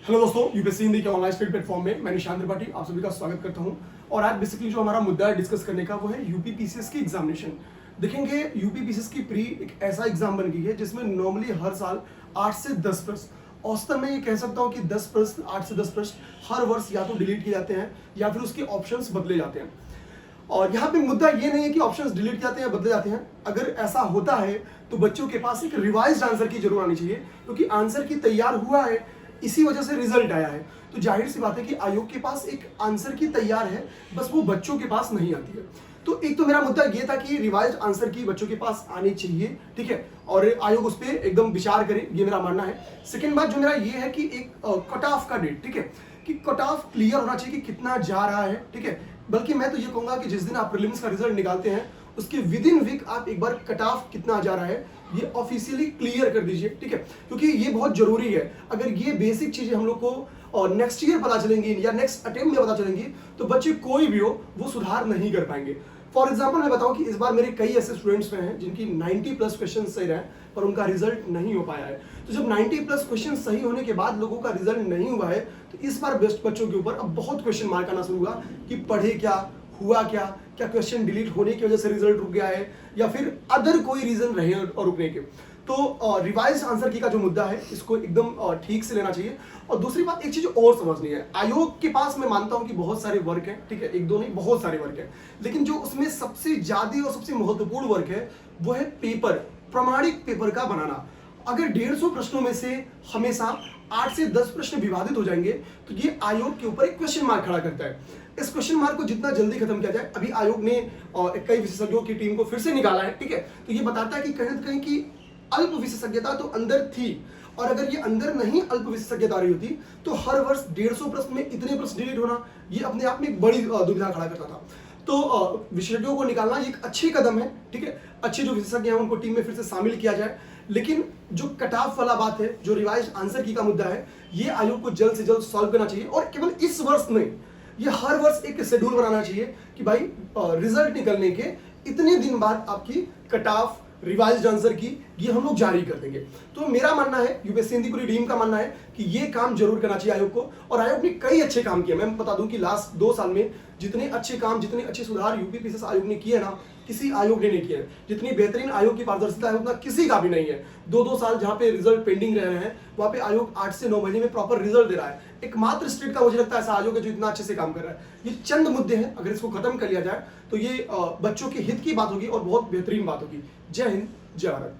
Hello दोस्तों, UPSC Hindi के online study platform में मैं निशांत त्रिपाठी आप सभी का स्वागत करता हूं। और आज बेसिकली जो हमारा मुद्दा है डिस्कस करने का वो है यूपी पीसीएस की एग्जामिनेशन। देखेंगे यूपी पीसीएस की प्री एक ऐसा एग्जाम बन गई है जिसमें नॉर्मली हर साल 8 से 10 प्रश्न, औसतन मैं ये कह सकता हूँ कि 10 प्रश्न 8 से 10 प्रश्न हर वर्ष या तो डिलीट किए जाते हैं या फिर उसके ऑप्शंस बदले जाते हैं। और यहाँ पे मुद्दा ये नहीं है कि ऑप्शंस डिलीट जाते हैं या बदले जाते हैं। अगर ऐसा होता है तो बच्चों के पास एक रिवाइज्ड आंसर की जरूर आनी चाहिए, क्योंकि आंसर की तैयार हुआ है, इसी वजह से रिजल्ट आया है। तो जाहिर सी बात है कि आयोग के पास एक आंसर की तैयार है, बस वो बच्चों के पास नहीं आती है। तो एक तो मेरा मुद्दा ये था कि रिवाइज्ड आंसर की बच्चों के पास आनी चाहिए, ठीक है, और आयोग उस पर एकदम विचार करे, ये मेरा मानना है। सेकेंड बात जो मेरा ये है कि एक कट ऑफ का डेट, ठीक है, कि कट ऑफ क्लियर होना चाहिए कि कितना जा रहा है, ठीक है। बल्कि मैं तो ये कहूंगा कि जिस दिन आप प्रीलिम्स का रिजल्ट निकालते हैं उसके विद इन वीक आप एक बार कट ऑफ कितना जा रहा है ये ऑफिशियली क्लियर कर दीजिए, ठीक है, क्योंकि ये बहुत जरूरी है। अगर ये बेसिक चीजें हम लोग को नेक्स्ट ईयर पता चलेंगी या नेक्स्ट अटेम्प्ट में पता चलेंगी तो बच्चे कोई भी हो वो सुधार नहीं कर पाएंगे। फॉर एग्जाम्पल मैं बताऊं कि इस बार मेरे कई ऐसे स्टूडेंट्स हैं जिनकी 90 प्लस क्वेश्चन सही रहे पर उनका रिजल्ट नहीं हो पाया है। तो जब 90 प्लस क्वेश्चन सही होने के बाद लोगों का रिजल्ट नहीं हुआ है तो इस बार बेस्ट बच्चों के ऊपर अब बहुत क्वेश्चन मार्क आना शुरू हुआ कि पढ़े क्या, हुआ क्या, क्या क्वेश्चन डिलीट होने की वजह से रिजल्ट रुक गया है या फिर अदर कोई रीजन रहे और रुकने के। तो रिवाइज आंसर की का जो मुद्दा है इसको एकदम ठीक से लेना चाहिए। और दूसरी बात एक चीज और समझनी है, आयोग के पास मैं मानता हूं कि बहुत सारे वर्क है, ठीक है, एक दो नहीं बहुत सारे वर्क है, लेकिन जो उसमें सबसे ज्यादा और सबसे महत्वपूर्ण वर्क है वो है पेपर, प्रमाणिक पेपर का बनाना। अगर 150 प्रश्नों में से हमेशा 8 से 10 प्रश्न विवादित हो जाएंगे तो ये आयोग के ऊपर एक क्वेश्चन मार्क खड़ा करता है। इस क्वेश्चन मार्क को जितना जल्दी खत्म किया जाए, अभी आयोग ने कई विशेषज्ञों की टीम को फिर से निकाला है, ठीक है, तो ये बताता है कि कहीं ना कहीं की अल्प विशेषज्ञता तो अंदर थी, और अगर ये अंदर नहीं अल्प विशेषज्ञता रही होती तो हर वर्ष 150 प्रश्न में इतने प्रश्न डिलीट होना ये अपने आप में एक बड़ी दुविधा खड़ा करता था। तो विशेषज्ञों को निकालना ये एक अच्छी कदम है, ठीक है, अच्छे जो विशेषज्ञ हैं उनको टीम में फिर से शामिल किया जाए। लेकिन जो कट ऑफ वाला बात है, जो रिवाइज आंसर की का मुद्दा है, ये आयोग को जल्द से जल्द सॉल्व करना चाहिए। और केवल इस वर्ष नहीं, ये हर वर्ष एक शेड्यूल बनाना चाहिए कि भाई रिजल्ट निकलने के इतने दिन बाद आपकी कट ऑफ रिवाइज्ड आंसर की ये हम लोग जारी कर देंगे। तो मेरा मानना है, यूपीएससी हिंदी पूरी टीम का मानना है कि ये काम जरूर करना चाहिए आयोग को। और आयोग ने कई अच्छे काम किए, मैं बता दूं कि लास्ट 2 साल में जितने अच्छे काम, जितने अच्छे सुधार यूपी पीसीएस आयोग ने किए ना, किसी आयोग ने नहीं किए। जितनी बेहतरीन आयोग की पारदर्शिता है उतना किसी का भी नहीं है। 2-2 साल जहां पे रिजल्ट पेंडिंग रहे हैं वहां पे आयोग 8 से 9 महीने में प्रॉपर रिजल्ट दे रहा है। एकमात्र स्टेट का मुझे लगता है ऐसा आयोग है जो इतना अच्छे से काम कर रहा है। ये चंद मुद्दे हैं, अगर इसको खत्म कर लिया जाए तो ये बच्चों के हित की बात होगी और बहुत बेहतरीन बात होगी। जय हिंद, जय भारत।